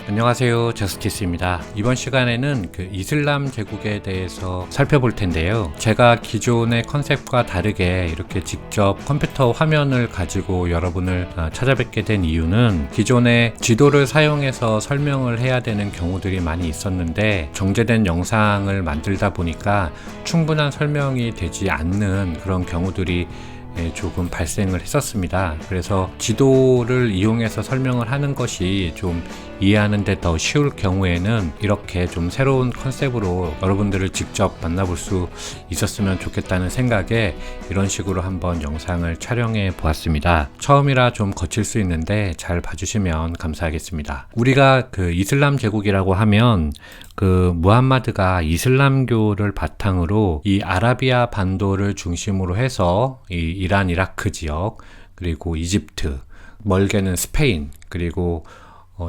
안녕하세요, 저스티스입니다. 이번 시간에는 이슬람 제국에 대해서 살펴볼 텐데요. 제가 기존의 컨셉과 다르게 이렇게 직접 컴퓨터 화면을 가지고 여러분을 찾아뵙게 된 이유는 기존에 지도를 사용해서 설명을 해야 되는 경우들이 많이 있었는데 정제된 영상을 만들다 보니까 충분한 설명이 되지 않는 그런 경우들이 조금 발생을 했었습니다. 그래서 지도를 이용해서 설명을 하는 것이 좀 이해하는 데 더 쉬울 경우에는 이렇게 좀 새로운 컨셉으로 여러분들을 직접 만나볼 수 있었으면 좋겠다는 생각에 이런 식으로 한번 영상을 촬영해 보았습니다. 처음이라 좀 거칠 수 있는데 잘 봐주시면 감사하겠습니다. 우리가 이슬람 제국이라고 하면 무함마드가 이슬람교를 바탕으로 이 아라비아 반도를 중심으로 해서 이 이란, 이라크 지역, 그리고 이집트, 멀게는 스페인, 그리고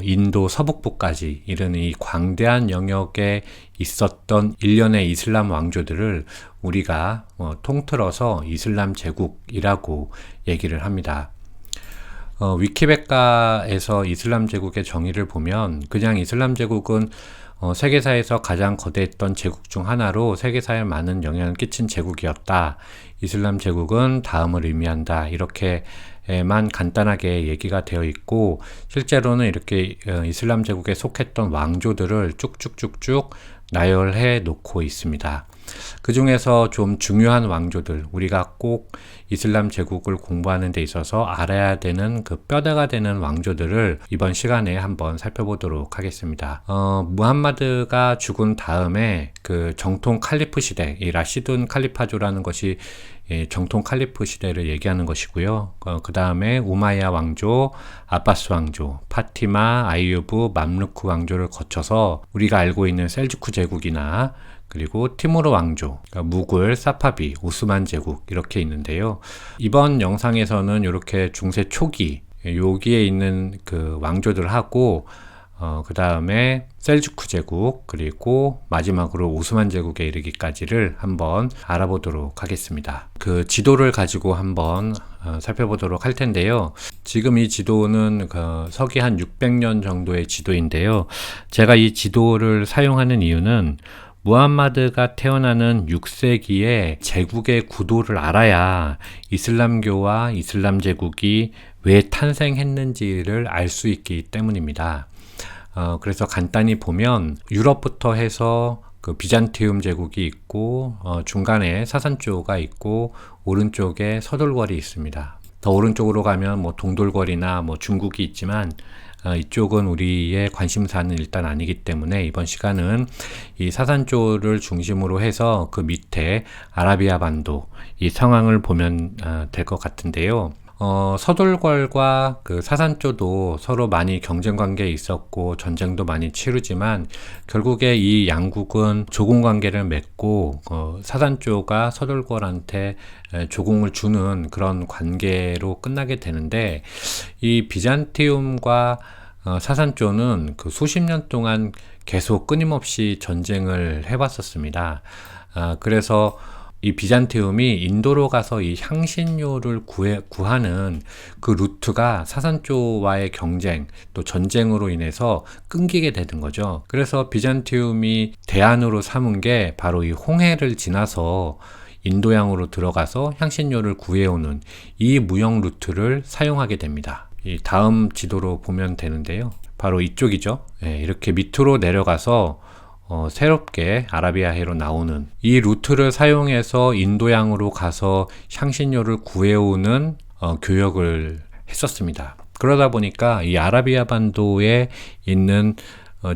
인도 서북부까지 이르는 이 광대한 영역에 있었던 일련의 이슬람 왕조들을 우리가 통틀어서 이슬람 제국이라고 얘기를 합니다. 위키백과에서 이슬람 제국의 정의를 보면 그냥 이슬람 제국은 세계사에서 가장 거대했던 제국 중 하나로 세계사에 많은 영향을 끼친 제국이었다. 이슬람 제국은 다음을 의미한다. 이렇게만 간단하게 얘기가 되어 있고 실제로는 이렇게 이슬람 제국에 속했던 왕조들을 쭉쭉쭉쭉 나열해 놓고 있습니다. 그 중에서 좀 중요한 왕조들, 우리가 꼭 이슬람 제국을 공부하는 데 있어서 알아야 되는 뼈대가 되는 왕조들을 이번 시간에 한번 살펴보도록 하겠습니다. 무함마드가 죽은 다음에 정통 칼리프 시대, 이 라시둔 칼리파조라는 것이 정통 칼리프 시대를 얘기하는 것이고요. 그 다음에 우마야 왕조, 아바스 왕조, 파티마, 아이유브, 맘루크 왕조를 거쳐서 우리가 알고 있는 셀주크 제국이나 그리고 티무르 왕조, 무굴, 사파비, 오스만 제국 이렇게 있는데요. 이번 영상에서는 이렇게 중세 초기 여기에 있는 왕조들하고 그 다음에 셀주크 제국 그리고 마지막으로 오스만 제국에 이르기까지를 한번 알아보도록 하겠습니다. 지도를 가지고 한번 살펴보도록 할 텐데요. 지금 이 지도는 서기 한 600년 정도의 지도인데요. 제가 이 지도를 사용하는 이유는 무함마드가 태어나는 6세기에 제국의 구도를 알아야 이슬람교와 이슬람 제국이 왜 탄생했는지를 알 수 있기 때문입니다. 그래서 간단히 보면 유럽부터 해서 비잔티움 제국이 있고 중간에 사산조가 있고 오른쪽에 서돌궐이 있습니다. 더 오른쪽으로 가면 동돌궐이나 중국이 있지만 이쪽은 우리의 관심사는 일단 아니기 때문에 이번 시간은 이 사산조를 중심으로 해서 그 밑에 아라비아 반도 이 상황을 보면 될 것 같은데요. 서돌궐과 사산조도 서로 많이 경쟁 관계에 있었고 전쟁도 많이 치르지만 결국에 이 양국은 조공 관계를 맺고 사산조가 서돌궐한테 조공을 주는 그런 관계로 끝나게 되는데 이 비잔티움과 사산조는 수십 년 동안 계속 끊임없이 전쟁을 해왔었습니다. 그래서 이 비잔티움이 인도로 가서 이 향신료를 구하는 그 루트가 사산조와의 경쟁 또 전쟁으로 인해서 끊기게 되는 거죠. 그래서 비잔티움이 대안으로 삼은 게 바로 이 홍해를 지나서 인도양으로 들어가서 향신료를 구해오는 이 무역 루트를 사용하게 됩니다. 이 다음 지도로 보면 되는데요. 바로 이쪽이죠. 이렇게 밑으로 내려가서 새롭게 아라비아해로 나오는 이 루트를 사용해서 인도양으로 가서 향신료를 구해오는 교역을 했었습니다. 그러다 보니까 이 아라비아 반도에 있는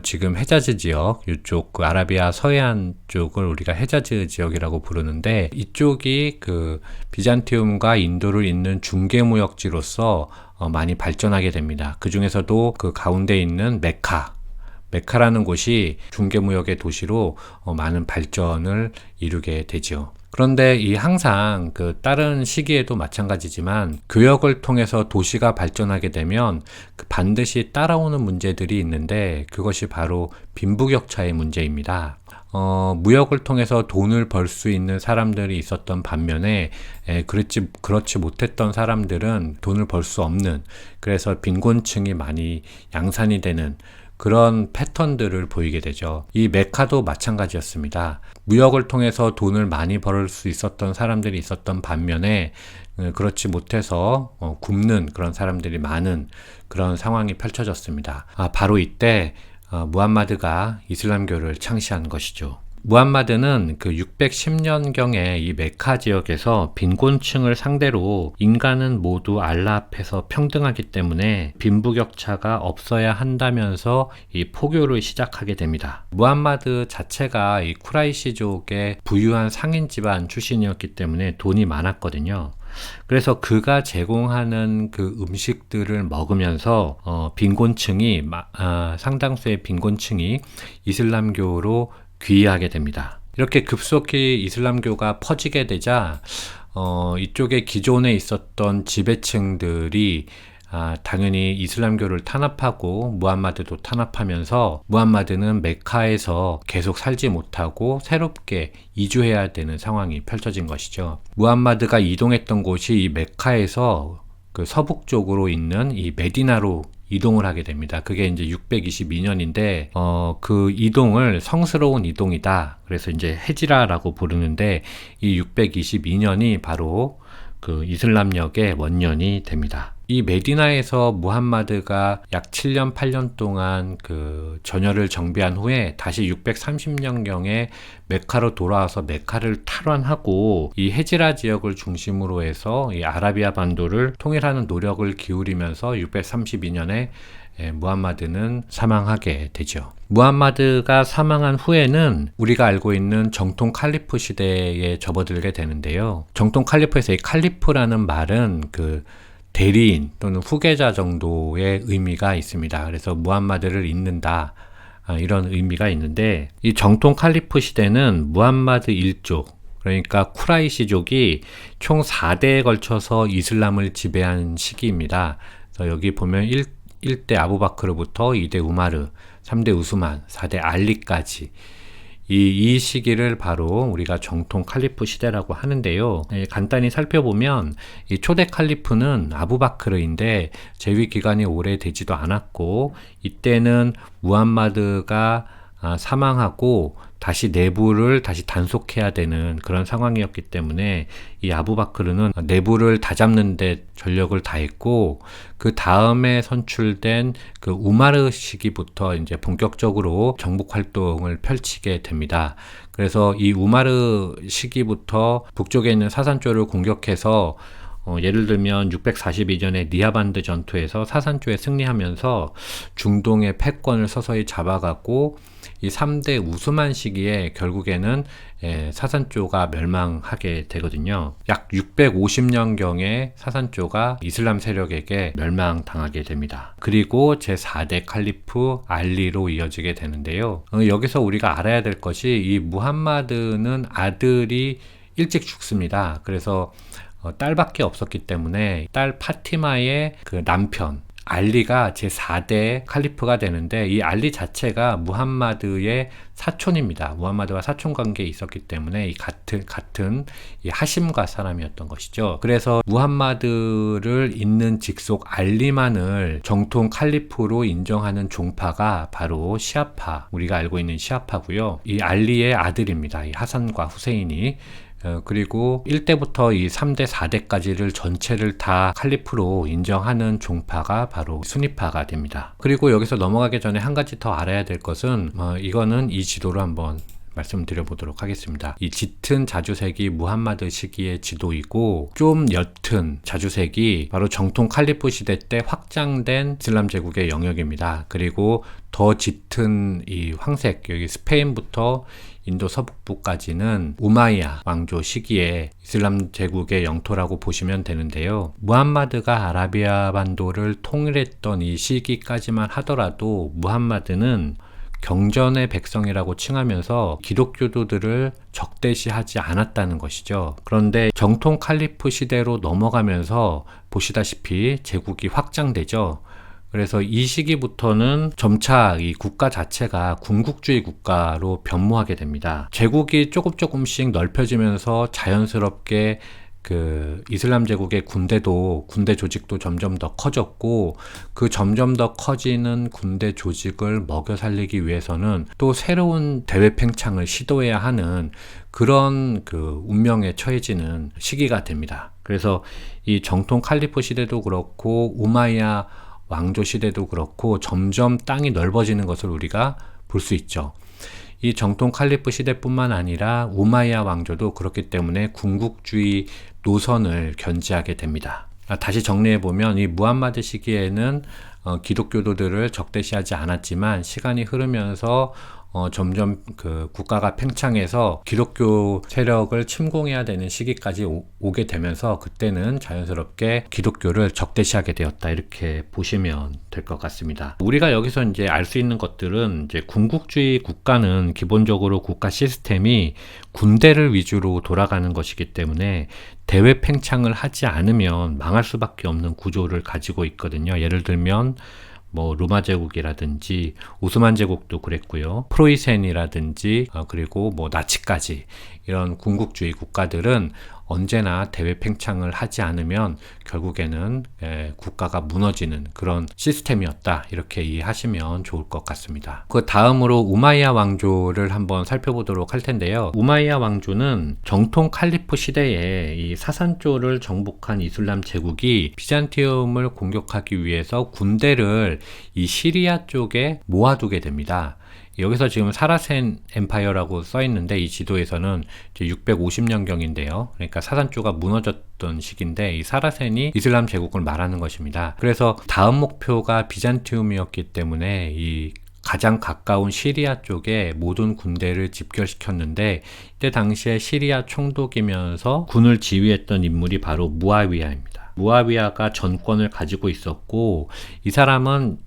지금 헤자즈 지역, 이쪽 아라비아 서해안 쪽을 우리가 헤자즈 지역이라고 부르는데 이쪽이 비잔티움과 인도를 잇는 중개무역지로서 많이 발전하게 됩니다. 그 중에서도 가운데 있는 메카라는 곳이 중개무역의 도시로 많은 발전을 이루게 되죠. 그런데 이 항상 그 다른 시기에도 마찬가지지만 교역을 통해서 도시가 발전하게 되면 그 반드시 따라오는 문제들이 있는데 그것이 바로 빈부격차의 문제입니다. 무역을 통해서 돈을 벌 수 있는 사람들이 있었던 반면에 그렇지 못했던 사람들은 돈을 벌 수 없는, 그래서 빈곤층이 많이 양산이 되는 그런 패턴들을 보이게 되죠. 이 메카도 마찬가지였습니다. 무역을 통해서 돈을 많이 벌 수 있었던 사람들이 있었던 반면에 그렇지 못해서 굶는 그런 사람들이 많은 그런 상황이 펼쳐졌습니다. 바로 이때 무함마드가 이슬람교를 창시한 것이죠. 무함마드는 그 610년경에 이 메카 지역에서 빈곤층을 상대로 인간은 모두 알라 앞에서 평등하기 때문에 빈부격차가 없어야 한다면서 이 포교를 시작하게 됩니다. 무함마드 자체가 이 쿠라이시족의 부유한 상인 집안 출신이었기 때문에 돈이 많았거든요. 그래서 그가 제공하는 그 음식들을 먹으면서 빈곤층이 상당수의 빈곤층이 이슬람교로 귀의하게 됩니다. 이렇게 급속히 이슬람교가 퍼지게 되자 이쪽에 기존에 있었던 지배층들이 당연히 이슬람교를 탄압하고 무함마드도 탄압하면서 무함마드는 메카에서 계속 살지 못하고 새롭게 이주해야 되는 상황이 펼쳐진 것이죠. 무함마드가 이동했던 곳이 이 메카에서 그 서북 쪽으로 있는 이 메디나로 이동을 하게 됩니다. 그게 이제 622년인데 그 이동을 성스러운 이동이다. 그래서 이제 헤지라라고 부르는데 이 622년이 바로 그 이슬람력의 원년이 됩니다. 이 메디나에서 무함마드가 약 7년, 8년 동안 그 전열을 정비한 후에 다시 630년경에 메카로 돌아와서 메카를 탈환하고 이 헤지라 지역을 중심으로 해서 이 아라비아 반도를 통일하는 노력을 기울이면서 632년에 무함마드는 사망하게 되죠. 무함마드가 사망한 후에는 우리가 알고 있는 정통 칼리프 시대에 접어들게 되는데요. 정통 칼리프에서 이 칼리프라는 말은 그 대리인 또는 후계자 정도의 의미가 있습니다. 그래서 무함마드를 잇는다, 이런 의미가 있는데, 이 정통 칼리프 시대는 무함마드 일족, 그러니까 쿠라이시족이 총 4대에 걸쳐서 이슬람을 지배한 시기입니다. 그래서 여기 보면 1대 아부바크르부터 2대 우마르, 3대 우스만, 4대 알리까지 이 시기를 바로 우리가 정통 칼리프 시대라고 하는데요. 간단히 살펴보면 이 초대 칼리프는 아부바크르인데 재위 기간이 오래되지도 않았고, 이때는 무함마드가 사망하고 다시 내부를 다시 단속해야 되는 그런 상황이었기 때문에 이 아부바크르는 내부를 다잡는 데 전력을 다했고, 그 다음에 선출된 그 우마르 시기부터 이제 본격적으로 정복 활동을 펼치게 됩니다. 그래서 이 우마르 시기부터 북쪽에 있는 사산조를 공격해서 예를 들면 642년에 니하반드 전투에서 사산조에 승리하면서 중동의 패권을 서서히 잡아가고, 이 3대 우스만 시기에 결국에는 사산조가 멸망하게 되거든요. 약 650년경에 사산조가 이슬람 세력에게 멸망당하게 됩니다. 그리고 제4대 칼리프 알리로 이어지게 되는데요. 여기서 우리가 알아야 될 것이 이 무함마드는 아들이 일찍 죽습니다. 그래서 딸밖에 없었기 때문에 딸 파티마의 그 남편 알리가 제4대 칼리프가 되는데, 이 알리 자체가 무함마드의 사촌입니다. 무함마드와 사촌 관계에 있었기 때문에 이 같은 이 하심과 사람이었던 것이죠. 그래서 무함마드를 잇는 직속 알리만을 정통 칼리프로 인정하는 종파가 바로 시아파, 우리가 알고 있는 시아파고요. 이 알리의 아들입니다. 이 하산과 후세인이. 그리고 1대부터 이 3대, 4대까지를 전체를 다 칼리프로 인정하는 종파가 바로 수니파가 됩니다. 그리고 여기서 넘어가기 전에 한 가지 더 알아야 될 것은 이거는 이 지도로 한번 말씀드려 보도록 하겠습니다. 이 짙은 자주색이 무함마드 시기의 지도이고, 좀 옅은 자주색이 바로 정통 칼리프 시대 때 확장된 이슬람 제국의 영역입니다. 그리고 더 짙은 이 황색, 여기 스페인부터 인도 서북부까지는 우마이야 왕조 시기에 이슬람 제국의 영토라고 보시면 되는데요. 무함마드가 아라비아 반도를 통일했던 이 시기까지만 하더라도 무함마드는 경전의 백성이라고 칭하면서 기독교도들을 적대시하지 않았다는 것이죠. 그런데 정통 칼리프 시대로 넘어가면서 보시다시피 제국이 확장되죠. 그래서 이 시기부터는 점차 이 국가 자체가 군국주의 국가로 변모하게 됩니다. 제국이 조금씩 넓혀지면서 자연스럽게 그 이슬람 제국의 군대 조직도 점점 더 커졌고, 그 점점 더 커지는 군대 조직을 먹여 살리기 위해서는 또 새로운 대외 팽창을 시도해야 하는 그런 그 운명에 처해지는 시기가 됩니다. 그래서 이 정통 칼리프 시대도 그렇고 우마이야 왕조 시대도 그렇고 점점 땅이 넓어지는 것을 우리가 볼 수 있죠. 이 정통 칼리프 시대뿐만 아니라 우마이야 왕조도 그렇기 때문에 군국주의 노선을 견지하게 됩니다. 다시 정리해보면 이 무함마드 시기에는 기독교도들을 적대시하지 않았지만 시간이 흐르면서 점점 그 국가가 팽창해서 기독교 세력을 침공해야 되는 시기까지 오게 되면서 그때는 자연스럽게 기독교를 적대시하게 되었다, 이렇게 보시면 될 것 같습니다. 우리가 여기서 이제 알 수 있는 것들은, 이제 군국주의 국가는 기본적으로 국가 시스템이 군대를 위주로 돌아가는 것이기 때문에 대외 팽창을 하지 않으면 망할 수밖에 없는 구조를 가지고 있거든요. 예를 들면 뭐 로마 제국이라든지 오스만 제국도 그랬고요. 프로이센이라든지 그리고 뭐 나치까지 이런 군국주의 국가들은 언제나 대외 팽창을 하지 않으면 결국에는 국가가 무너지는 그런 시스템이었다, 이렇게 이해하시면 좋을 것 같습니다. 그 다음으로 우마이야 왕조를 한번 살펴보도록 할 텐데요. 우마이야 왕조는 정통 칼리프 시대에 이 사산조를 정복한 이슬람 제국이 비잔티움을 공격하기 위해서 군대를 이 시리아 쪽에 모아두게 됩니다. 여기서 지금 사라센 엠파이어라고 써 있는데 이 지도에서는 이제 650년경인데요. 그러니까 사산조가 무너졌던 시기인데 이 사라센이 이슬람 제국을 말하는 것입니다. 그래서 다음 목표가 비잔티움이었기 때문에 이 가장 가까운 시리아 쪽에 모든 군대를 집결시켰는데, 이때 당시에 시리아 총독이면서 군을 지휘했던 인물이 바로 무아위야입니다. 무아위야가 전권을 가지고 있었고, 이 사람은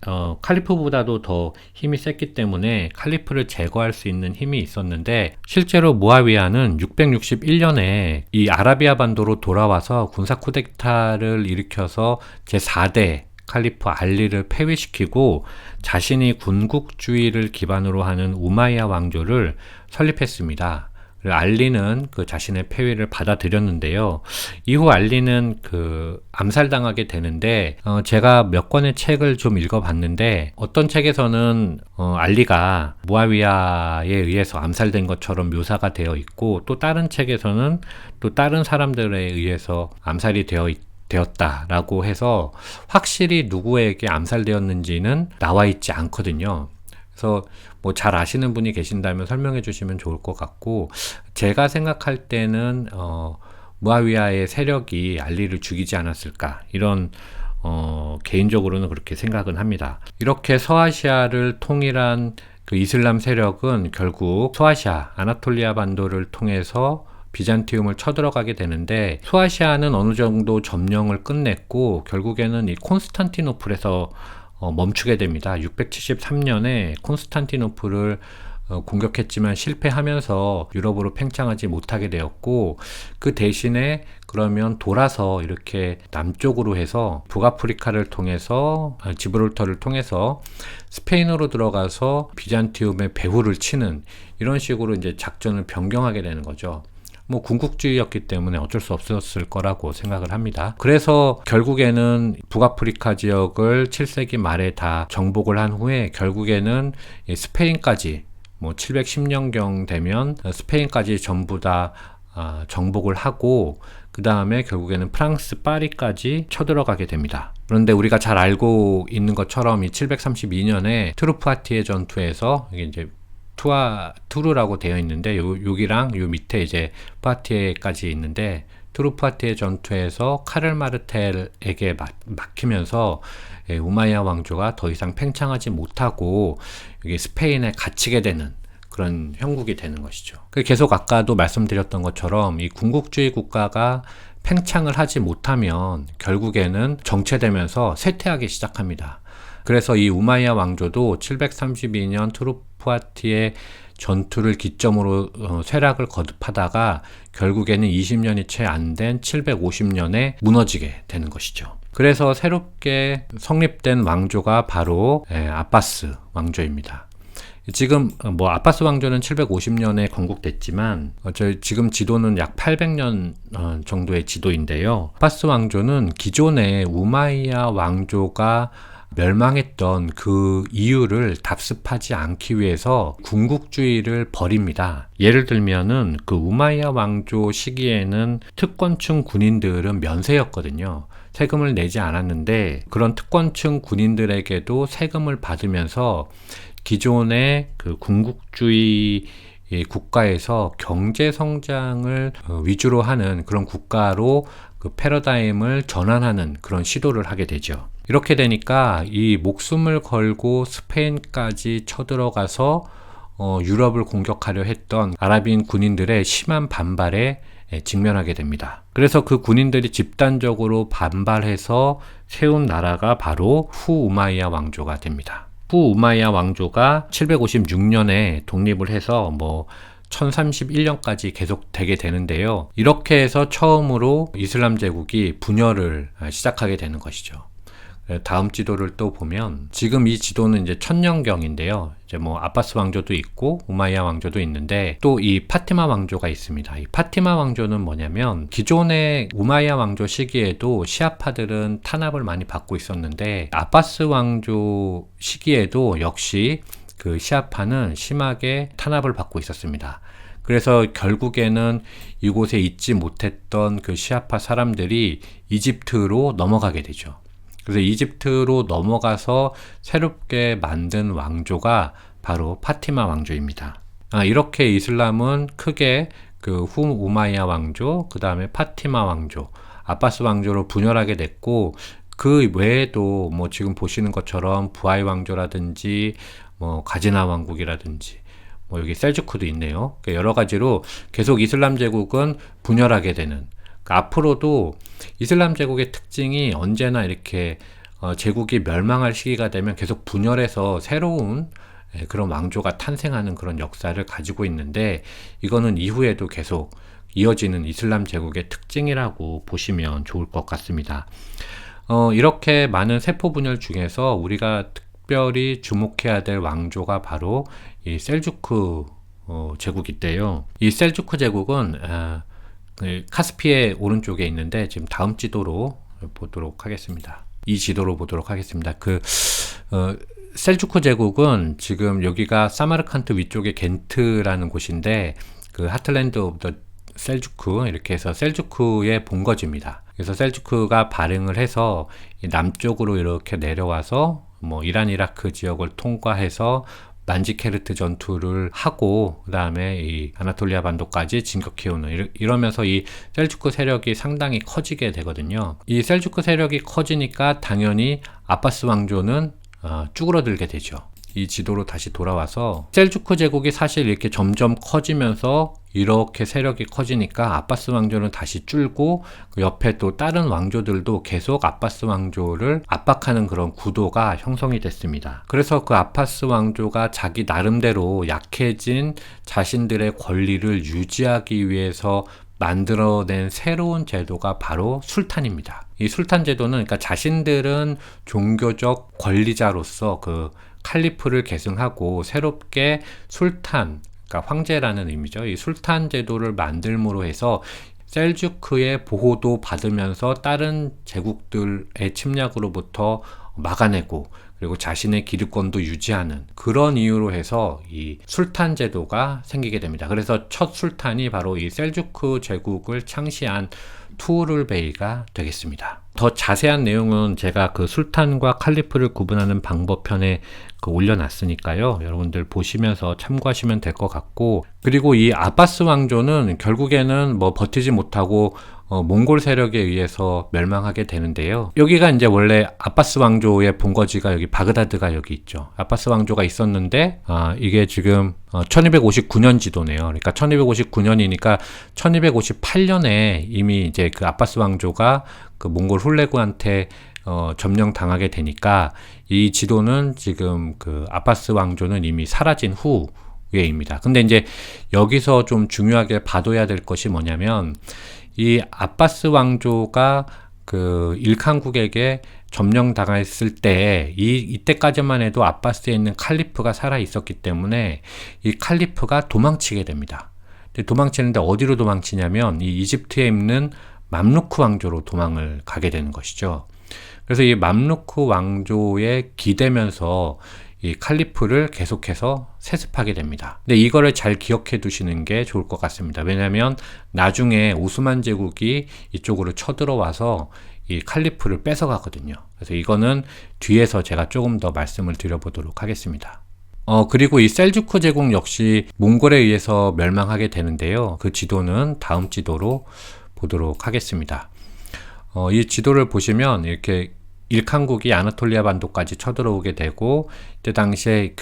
칼리프보다도 더 힘이 셌기 때문에 칼리프를 제거할 수 있는 힘이 있었는데, 실제로 무아위야는 661년에 이 아라비아 반도로 돌아와서 군사 쿠데타를 일으켜서 제4대 칼리프 알리를 폐위시키고 자신이 군국주의를 기반으로 하는 우마이야 왕조를 설립했습니다. 알리는 그 자신의 폐위를 받아들였는데요. 이후 알리는 그 암살당하게 되는데, 제가 몇 권의 책을 좀 읽어봤는데, 어떤 책에서는 알리가 무아위야에 의해서 암살된 것처럼 묘사가 되어 있고, 또 다른 책에서는 또 다른 사람들에 의해서 암살이 되었다라고 해서 확실히 누구에게 암살되었는지는 나와 있지 않거든요. 그래서 뭐 잘 아시는 분이 계신다면 설명해 주시면 좋을 것 같고, 제가 생각할 때는 무아위야의 세력이 알리를 죽이지 않았을까, 이런 개인적으로는 그렇게 생각은 합니다. 이렇게 서아시아를 통일한 그 이슬람 세력은 결국 소아시아, 아나톨리아 반도를 통해서 비잔티움을 쳐들어가게 되는데, 소아시아는 어느 정도 점령을 끝냈고 결국에는 이 콘스탄티노플에서 멈추게 됩니다. 673년에 콘스탄티노플을 공격했지만 실패하면서 유럽으로 팽창하지 못하게 되었고, 그 대신에 그러면 돌아서 이렇게 남쪽으로 해서 북아프리카를 통해서 지브롤터를 통해서 스페인으로 들어가서 비잔티움의 배후를 치는, 이런 식으로 이제 작전을 변경하게 되는 거죠. 뭐 군국주의였기 때문에 어쩔 수 없었을 거라고 생각을 합니다. 그래서 결국에는 북아프리카 지역을 7세기 말에 다 정복을 한 후에 결국에는 스페인까지, 뭐 710년경 되면 스페인까지 전부 다 정복을 하고, 그 다음에 결국에는 프랑스 파리까지 쳐들어가게 됩니다. 그런데 우리가 잘 알고 있는 것처럼 이 732년에 트루프아티에 전투에서, 이게 이제 투르라고 되어 있는데, 여기랑 요 밑에 이제 푸아티에까지 있는데, 트루프아티에 전투에서 카를마르텔에게 막히면서 우마이야 왕조가 더 이상 팽창하지 못하고 여기 스페인에 갇히게 되는 그런 형국이 되는 것이죠. 계속 아까도 말씀드렸던 것처럼 이 군국주의 국가가 팽창을 하지 못하면 결국에는 정체되면서 쇠퇴하기 시작합니다. 그래서 이 우마이야 왕조도 732년 푸아티의 전투를 기점으로 쇠락을 거듭하다가 결국에는 20년이 채 안 된 750년에 무너지게 되는 것이죠. 그래서 새롭게 성립된 왕조가 바로 아바스 왕조입니다. 지금 아바스 왕조는 750년에 건국됐지만 저희 지금 지도는 약 800년 정도의 지도인데요. 아바스 왕조는 기존의 우마이야 왕조가 멸망했던 그 이유를 답습하지 않기 위해서 군국주의를 벌입니다. 예를 들면은 그 우마이야 왕조 시기에는 특권층 군인들은 면세였거든요. 세금을 내지 않았는데 그런 특권층 군인들에게도 세금을 받으면서 기존의 그 군국주의 국가에서 경제 성장을 위주로 하는 그런 국가로 그 패러다임을 전환하는 그런 시도를 하게 되죠. 이렇게 되니까 이 목숨을 걸고 스페인까지 쳐들어가서 유럽을 공격하려 했던 아랍인 군인들의 심한 반발에 직면하게 됩니다. 그래서 그 군인들이 집단적으로 반발해서 세운 나라가 바로 후우마이야 왕조가 됩니다. 후우마이야 왕조가 756년에 독립을 해서 1031년까지 계속 되게 되는데요. 이렇게 해서 처음으로 이슬람 제국이 분열을 시작하게 되는 것이죠. 다음 지도를 또 보면 지금 이 지도는 이제 천년경인데요. 이제 아바스 왕조도 있고 우마이야 왕조도 있는데 또 이 파티마 왕조가 있습니다. 이 파티마 왕조는 뭐냐면 기존의 우마이야 왕조 시기에도 시아파들은 탄압을 많이 받고 있었는데 아바스 왕조 시기에도 역시 그 시아파는 심하게 탄압을 받고 있었습니다. 그래서 결국에는 이곳에 있지 못했던 그 시아파 사람들이 이집트로 넘어가게 되죠. 그래서 이집트로 넘어가서 새롭게 만든 왕조가 바로 파티마 왕조입니다. 이렇게 이슬람은 크게 그 후우마이야 왕조, 그 다음에 파티마 왕조, 아바스 왕조로 분열하게 됐고 그 외에도 지금 보시는 것처럼 부하이 왕조라든지 가지나 왕국이라든지 여기 셀주크도 있네요. 여러 가지로 계속 이슬람 제국은 분열하게 되는 앞으로도 이슬람 제국의 특징이 언제나 이렇게 제국이 멸망할 시기가 되면 계속 분열해서 새로운 그런 왕조가 탄생하는 그런 역사를 가지고 있는데 이거는 이후에도 계속 이어지는 이슬람 제국의 특징이라고 보시면 좋을 것 같습니다. 이렇게 많은 세포 분열 중에서 우리가 특별히 주목해야 될 왕조가 바로 이 셀주크 제국인데요. 이 셀주크 제국은 카스피의 오른쪽에 있는데 지금 다음 지도로 보도록 하겠습니다. 이 지도로 보도록 하겠습니다. 셀주크 제국은 지금 여기가 사마르칸트 위쪽에 겐트라는 곳인데 그 하틀랜드 오브 더 셀주크 이렇게 해서 셀주크의 본거지입니다. 그래서 셀주크가 발행을 해서 남쪽으로 이렇게 내려와서 이란 이라크 지역을 통과해서 만지케르트 전투를 하고 그 다음에 이 아나톨리아 반도까지 진격해오는 이러면서 이 셀주크 세력이 상당히 커지게 되거든요. 이 셀주크 세력이 커지니까 당연히 아바스 왕조는 쭈그러들게 되죠. 이 지도로 다시 돌아와서 셀주크 제국이 사실 이렇게 점점 커지면서 이렇게 세력이 커지니까 아바스 왕조는 다시 줄고 그 옆에 또 다른 왕조들도 계속 아바스 왕조를 압박하는 그런 구도가 형성이 됐습니다. 그래서 그 아바스 왕조가 자기 나름대로 약해진 자신들의 권리를 유지하기 위해서 만들어낸 새로운 제도가 바로 술탄입니다. 이 술탄 제도는 그러니까 자신들은 종교적 권리자로서 그 칼리프를 계승하고 새롭게 술탄, 그러니까 황제라는 의미죠. 이 술탄 제도를 만들므로 해서 셀주크의 보호도 받으면서 다른 제국들의 침략으로부터 막아내고 그리고 자신의 기득권도 유지하는 그런 이유로 해서 이 술탄 제도가 생기게 됩니다. 그래서 첫 술탄이 바로 이 셀주크 제국을 창시한 투우룰 베이가 되겠습니다. 더 자세한 내용은 제가 그 술탄과 칼리프를 구분하는 방법편에 올려놨으니까요. 여러분들 보시면서 참고하시면 될 것 같고, 그리고 이 아바스 왕조는 결국에는 버티지 못하고 몽골 세력에 의해서 멸망하게 되는데요. 여기가 이제 원래 아바스 왕조의 본거지가 여기 바그다드가 여기 있죠. 아바스 왕조가 있었는데 이게 지금 1259년 지도네요. 그러니까 1259년이니까 1258년에 이미 이제 그 아바스 왕조가 그 몽골 훌레그한테 점령당하게 되니까 이 지도는 지금 그 아바스 왕조는 이미 사라진 후에입니다. 근데 이제 여기서 좀 중요하게 봐둬야 될 것이 뭐냐면 이 아바스 왕조가 그 일칸국에게 점령당했을 때 이때까지만 해도 아바스에 있는 칼리프가 살아 있었기 때문에 이 칼리프가 도망치게 됩니다. 근데 도망치는데 어디로 도망치냐면 이 이집트에 있는 맘루크 왕조로 도망을 가게 되는 것이죠. 그래서 이 맘루크 왕조에 기대면서 이 칼리프를 계속해서 세습하게 됩니다. 근데 이거를 잘 기억해 두시는 게 좋을 것 같습니다. 왜냐하면 나중에 오스만 제국이 이쪽으로 쳐들어와서 이 칼리프를 뺏어가거든요. 그래서 이거는 뒤에서 제가 조금 더 말씀을 드려보도록 하겠습니다. 그리고 이 셀주크 제국 역시 몽골에 의해서 멸망하게 되는데요. 그 지도는 다음 지도로 보도록 하겠습니다. 이 지도를 보시면 이렇게 일칸국이 아나톨리아 반도까지 쳐들어오게 되고, 이때 당시에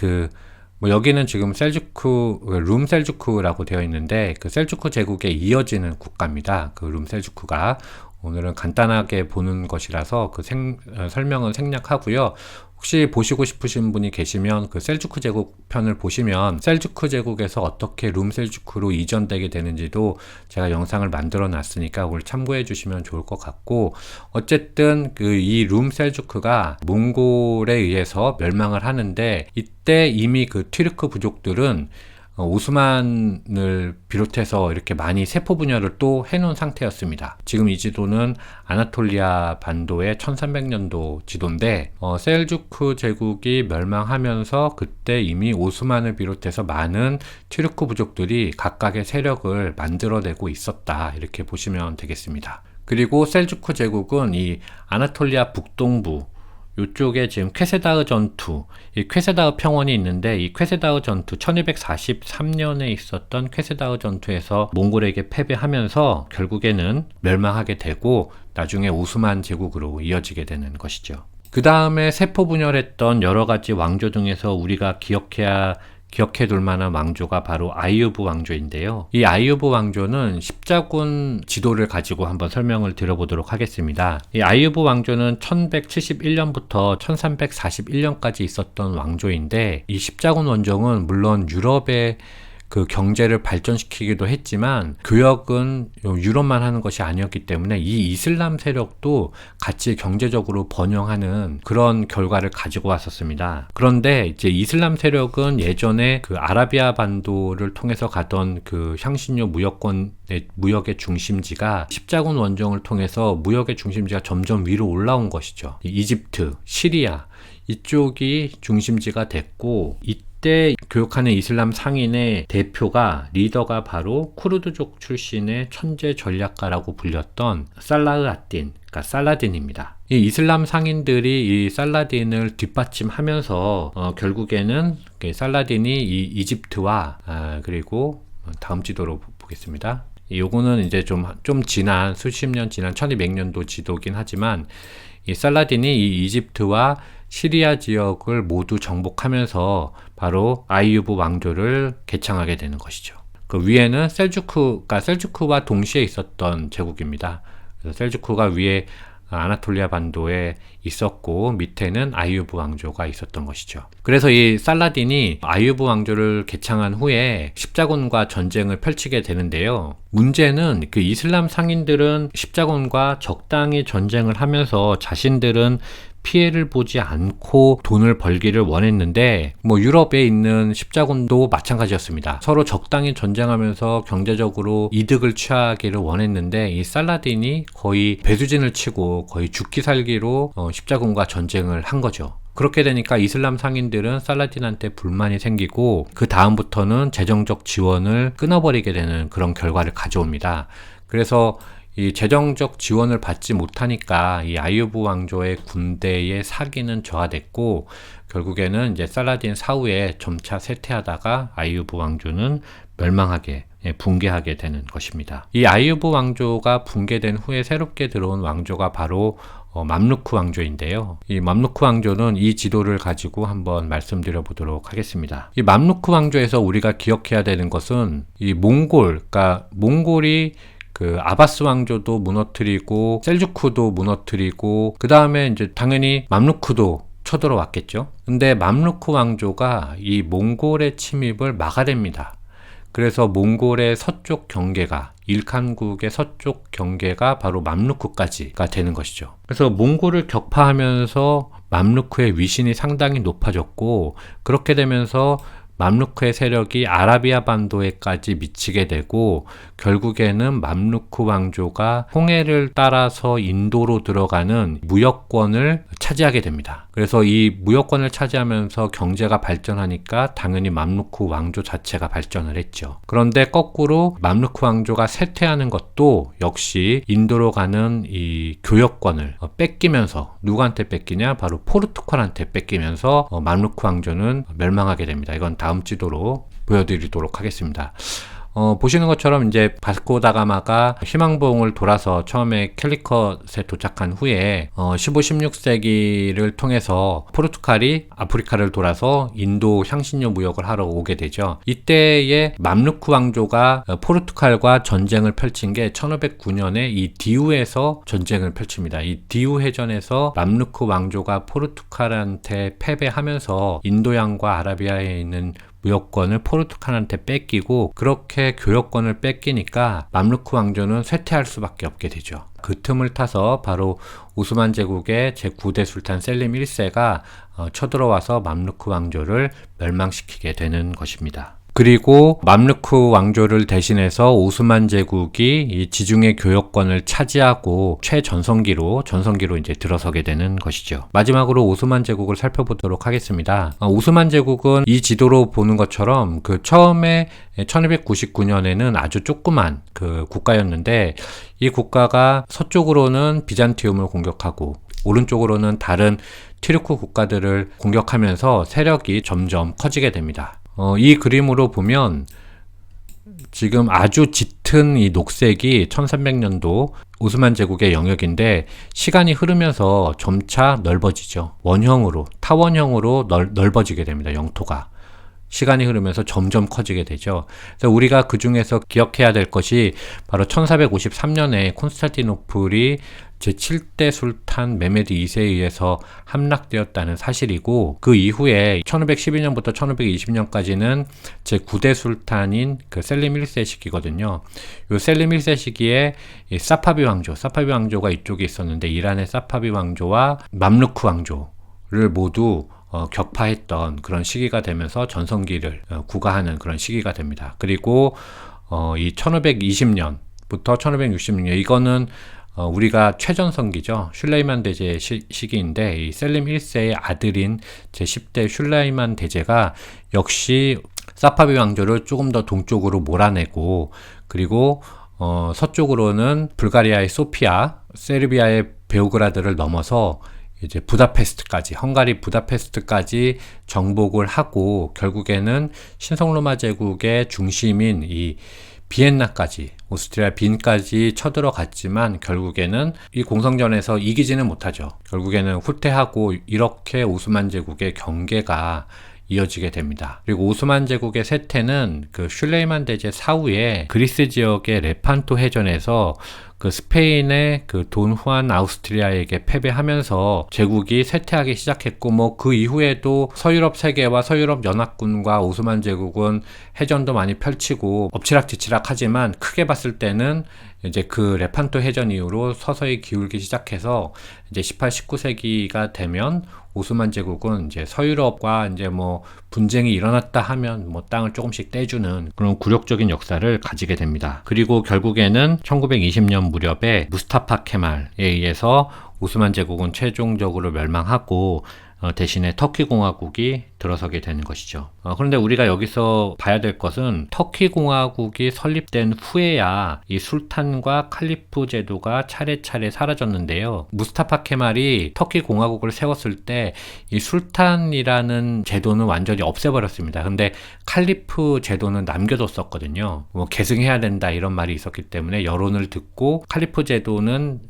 여기는 지금 룸 셀주크라고 되어 있는데, 그 셀주크 제국에 이어지는 국가입니다. 그 룸 셀주크가. 오늘은 간단하게 보는 것이라서 설명은 생략하고요. 혹시 보시고 싶으신 분이 계시면 그 셀주크 제국 편을 보시면 셀주크 제국에서 어떻게 룸 셀주크로 이전되게 되는지도 제가 영상을 만들어 놨으니까 그걸 참고해 주시면 좋을 것 같고, 어쨌든 이 룸 셀주크가 몽골에 의해서 멸망을 하는데, 이때 이미 그 튀르크 부족들은 오스만을 비롯해서 이렇게 많이 세포 분열을 또 해놓은 상태였습니다. 지금 이 지도는 아나톨리아 반도의 1300년도 지도인데, 셀주크 제국이 멸망하면서 그때 이미 오스만을 비롯해서 많은 튀르크 부족들이 각각의 세력을 만들어내고 있었다, 이렇게 보시면 되겠습니다. 그리고 셀주크 제국은 이 아나톨리아 북동부 이쪽에 지금 쾌세다흐 전투, 이 쾌세다흐 평원이 있는데, 이 쾌세다흐 전투 1243년에 있었던 쾌세다흐 전투에서 몽골에게 패배하면서 결국에는 멸망하게 되고 나중에 오스만 제국으로 이어지게 되는 것이죠. 그 다음에 세포 분열했던 여러 가지 왕조 중에서 우리가 기억해 둘 만한 왕조가 바로 아이유브 왕조인데요. 이 아이유브 왕조는 십자군 지도를 가지고 한번 설명을 드려보도록 하겠습니다. 이 아이유브 왕조는 1171년부터 1341년까지 있었던 왕조인데, 이 십자군 원정은 물론 유럽의 그 경제를 발전시키기도 했지만 교역은 유럽만 하는 것이 아니었기 때문에 이 이슬람 세력도 같이 경제적으로 번영하는 그런 결과를 가지고 왔었습니다. 그런데 이제 이슬람 세력은 예전에 그 아라비아 반도를 통해서 가던 그 향신료 무역의 중심지가 십자군 원정을 통해서 무역의 중심지가 점점 위로 올라온 것이죠. 이집트, 시리아 이쪽이 중심지가 됐고, 이때 교역하는 이슬람 상인의 리더가 바로 쿠르드족 출신의 천재 전략가라고 불렸던 살라흐 아딘, 그러니까 살라딘입니다. 이 이슬람 상인들이 이 살라딘을 뒷받침하면서 결국에는 살라딘이 이 이집트와 그리고 다음 지도로 보겠습니다. 요거는 이제 좀 지난 수십 년 지난 1200년도 지도긴 하지만, 이 살라딘이 이 이집트와 시리아 지역을 모두 정복하면서 바로 아이유브 왕조를 개창하게 되는 것이죠. 그 위에는 셀주크와 동시에 있었던 제국입니다. 그래서 셀주크가 위에 아나톨리아 반도에 있었고 밑에는 아이유브 왕조가 있었던 것이죠. 그래서 이 살라딘이 아이유브 왕조를 개창한 후에 십자군과 전쟁을 펼치게 되는데요. 문제는 그 이슬람 상인들은 십자군과 적당히 전쟁을 하면서 자신들은 피해를 보지 않고 돈을 벌기를 원했는데, 유럽에 있는 십자군도 마찬가지였습니다. 서로 적당히 전쟁하면서 경제적으로 이득을 취하기를 원했는데, 이 살라딘이 거의 배수진을 치고 거의 죽기 살기로 십자군과 전쟁을 한 거죠. 그렇게 되니까 이슬람 상인들은 살라딘한테 불만이 생기고 그 다음부터는 재정적 지원을 끊어버리게 되는 그런 결과를 가져옵니다. 그래서 이 재정적 지원을 받지 못하니까 이 아이유브 왕조의 군대의 사기는 저하됐고, 결국에는 이제 살라딘 사후에 점차 쇠퇴하다가 아이유브 왕조는 붕괴하게 되는 것입니다. 이 아이유브 왕조가 붕괴된 후에 새롭게 들어온 왕조가 바로 맘루크 왕조인데요. 이 맘루크 왕조는 이 지도를 가지고 한번 말씀드려 보도록 하겠습니다. 이 맘루크 왕조에서 우리가 기억해야 되는 것은 이 몽골이 그 아바스 왕조도 무너뜨리고 셀주크도 무너뜨리고 그 다음에 이제 당연히 맘루크도 쳐들어왔겠죠. 근데 맘루크 왕조가 이 몽골의 침입을 막아냅니다. 그래서 몽골의 서쪽 경계가 일칸국의 서쪽 경계가 바로 맘루크까지가 되는 것이죠. 그래서 몽골을 격파하면서 맘루크의 위신이 상당히 높아졌고 그렇게 되면서 맘루크의 세력이 아라비아 반도에까지 미치게 되고 결국에는 맘루크 왕조가 홍해를 따라서 인도로 들어가는 무역권을 차지하게 됩니다. 그래서 이 무역권을 차지하면서 경제가 발전하니까 당연히 맘루크 왕조 자체가 발전을 했죠. 그런데 거꾸로 맘루크 왕조가 쇠퇴하는 것도 역시 인도로 가는 이 교역권을 뺏기면서 누구한테 뺏기냐? 바로 포르투갈한테 뺏기면서 맘루크 왕조는 멸망하게 됩니다. 이건 다음 지도로 보여드리도록 하겠습니다. 보시는 것처럼 이제 바스코다가마가 희망봉을 돌아서 처음에 캘리컷에 도착한 후에 15, 16세기를 통해서 포르투갈이 아프리카를 돌아서 인도 향신료 무역을 하러 오게 되죠. 이때에 맘루크 왕조가 포르투갈과 전쟁을 펼친 게 1509년에 이 디우에서 전쟁을 펼칩니다. 이 디우 해전에서 맘루크 왕조가 포르투갈한테 패배하면서 인도양과 아라비아에 있는 무역권을 포르투갈한테 뺏기고 그렇게 교역권을 뺏기니까 맘루크 왕조는 쇠퇴할 수밖에 없게 되죠. 그 틈을 타서 바로 오스만 제국의 제9대 술탄 셀림 1세가 쳐들어와서 맘루크 왕조를 멸망시키게 되는 것입니다. 그리고 맘루크 왕조를 대신해서 오스만 제국이 이 지중해 교역권을 차지하고 최전성기로 이제 들어서게 되는 것이죠. 마지막으로 오스만 제국을 살펴보도록 하겠습니다. 오스만 제국은 이 지도로 보는 것처럼 그 처음에 1299년에는 아주 조그만 그 국가였는데 이 국가가 서쪽으로는 비잔티움을 공격하고 오른쪽으로는 다른 튀르크 국가들을 공격하면서 세력이 점점 커지게 됩니다. 이 그림으로 보면 지금 아주 짙은 이 녹색이 1300년도 오스만 제국의 영역인데 시간이 흐르면서 점차 넓어지죠. 원형으로, 타원형으로 넓어지게 됩니다. 영토가. 시간이 흐르면서 점점 커지게 되죠. 그래서 우리가 그 중에서 기억해야 될 것이 바로 1453년에 콘스탄티노플이 제7대 술탄 메메드 2세에 의해서 함락되었다는 사실이고 그 이후에 1512년부터 1520년까지는 제9대 술탄인 그 셀림 1세 시기거든요. 이 셀림 1세 시기에 이 사파비 왕조가 이쪽에 있었는데 이란의 사파비 왕조와 맘루크 왕조를 모두 격파했던 그런 시기가 되면서 전성기를 구가하는 그런 시기가 됩니다. 그리고 이 1520년부터 1566년 이거는 우리가 최전성기죠. 슐레이만 대제 시기인데 이 셀림 1세의 아들인 제10대 슐레이만 대제가 역시 사파비 왕조를 조금 더 동쪽으로 몰아내고 그리고 서쪽으로는 불가리아의 소피아, 세르비아의 베오그라드를 넘어서 이제 부다페스트까지, 헝가리 부다페스트까지 정복을 하고 결국에는 신성로마 제국의 중심인 이 비엔나까지, 오스트리아 빈까지 쳐들어갔지만 결국에는 이 공성전에서 이기지는 못하죠. 결국에는 후퇴하고 이렇게 오스만 제국의 경계가 이어지게 됩니다. 그리고 오스만 제국의 쇠퇴는 그 슐레이만 대제 사후에 그리스 지역의 레판토 해전에서 그 스페인의 그 돈 후안 아우스트리아에게 패배하면서 제국이 쇠퇴하기 시작했고 뭐 그 이후에도 서유럽 세계와 서유럽 연합군과 오스만 제국은 해전도 많이 펼치고 엎치락뒤치락 하지만 크게 봤을 때는 이제 그 레판토 해전 이후로 서서히 기울기 시작해서 이제 18, 19세기가 되면 오스만 제국은 이제 서유럽과 이제 뭐 분쟁이 일어났다 하면 뭐 땅을 조금씩 떼주는 그런 굴욕적인 역사를 가지게 됩니다. 그리고 결국에는 1920년 무렵에 무스타파 케말에 의해서 오스만 제국은 최종적으로 멸망하고 대신에 터키 공화국이 들어서게 되는 것이죠. 그런데 우리가 여기서 봐야 될 것은 터키 공화국이 설립된 후에야 이 술탄과 칼리프 제도가 차례차례 사라졌는데요. 무스타파 케말이 터키 공화국을 세웠을 때 이 술탄이라는 제도는 완전히 없애버렸습니다. 근데 칼리프 제도는 남겨뒀었거든요. 뭐 계승해야 된다 이런 말이 있었기 때문에 여론을 듣고 칼리프 제도는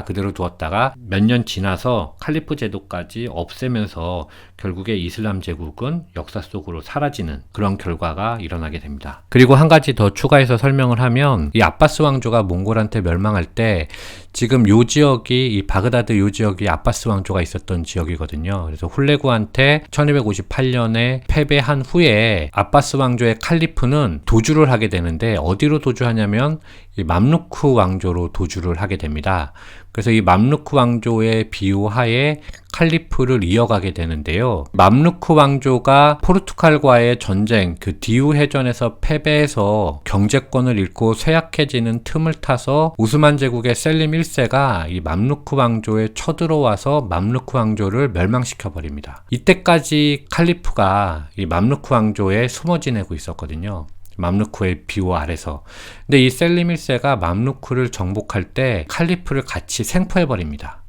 그대로 두었다가 몇 년 지나서 칼리프 제도까지 없애면서 결국에 이슬람 제국은 역사 속으로 사라지는 그런 결과가 일어나게 됩니다. 그리고 한 가지 더 추가해서 설명을 하면 이 아바스 왕조가 몽골한테 멸망할 때 지금 요 지역이 이 바그다드 요 지역이 아바스 왕조가 있었던 지역이거든요. 그래서 훌레구한테 1258년에 패배한 후에 아바스 왕조의 칼리프는 도주를 하게 되는데 어디로 도주하냐면 이 맘루크 왕조로 도주를 하게 됩니다. 그래서 이 맘루크 왕조의 비호하에 칼리프를 이어가게 되는데요. 맘루크 왕조가 포르투갈과의 전쟁, 그 디우 해전에서 패배해서 경제권을 잃고 쇠약해지는 틈을 타서 오스만 제국의 셀림 1세가 이 맘루크 왕조에 쳐들어와서 맘루크 왕조를 멸망시켜 버립니다. 이때까지 칼리프가 이 맘루크 왕조에 숨어 지내고 있었거든요. 맘루크의 비호 아래서. 근데 이 셀림 1세가 맘루크를 정복할 때 칼리프를 같이 생포해버립니다.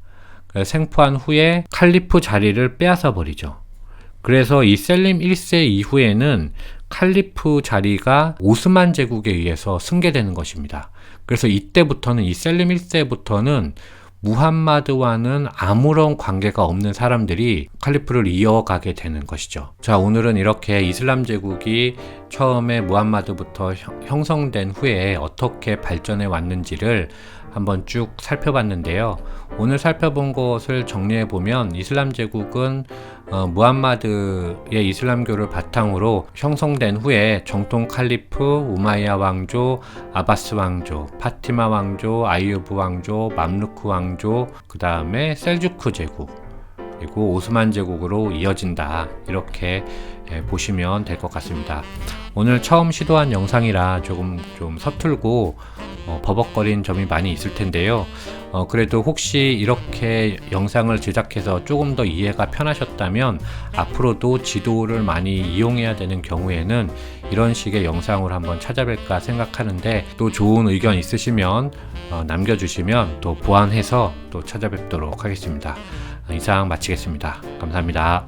생포한 후에 칼리프 자리를 빼앗아 버리죠. 그래서 이 셀림 1세 이후에는 칼리프 자리가 오스만 제국에 의해서 승계되는 것입니다. 그래서 이때부터는 이 셀림 1세부터는 무함마드와는 아무런 관계가 없는 사람들이 칼리프를 이어가게 되는 것이죠. 자, 오늘은 이렇게 이슬람 제국이 처음에 무함마드부터 형성된 후에 어떻게 발전해 왔는지를 한번 쭉 살펴봤는데요. 오늘 살펴본 것을 정리해 보면 이슬람 제국은 무함마드의 이슬람교를 바탕으로 형성된 후에 정통 칼리프, 우마이야 왕조, 아바스 왕조, 파티마 왕조, 아이유브 왕조, 맘루크 왕조, 그 다음에 셀주크 제국, 그리고 오스만 제국으로 이어진다. 이렇게 보시면 될 것 같습니다. 오늘 처음 시도한 영상이라 조금 좀 서툴고 버벅거린 점이 많이 있을 텐데요. 그래도 혹시 이렇게 영상을 제작해서 조금 더 이해가 편하셨다면 앞으로도 지도를 많이 이용해야 되는 경우에는 이런 식의 영상을 한번 찾아뵐까 생각하는데, 또 좋은 의견 있으시면 남겨주시면 또 보완해서 또 찾아뵙도록 하겠습니다. 이상 마치겠습니다. 감사합니다.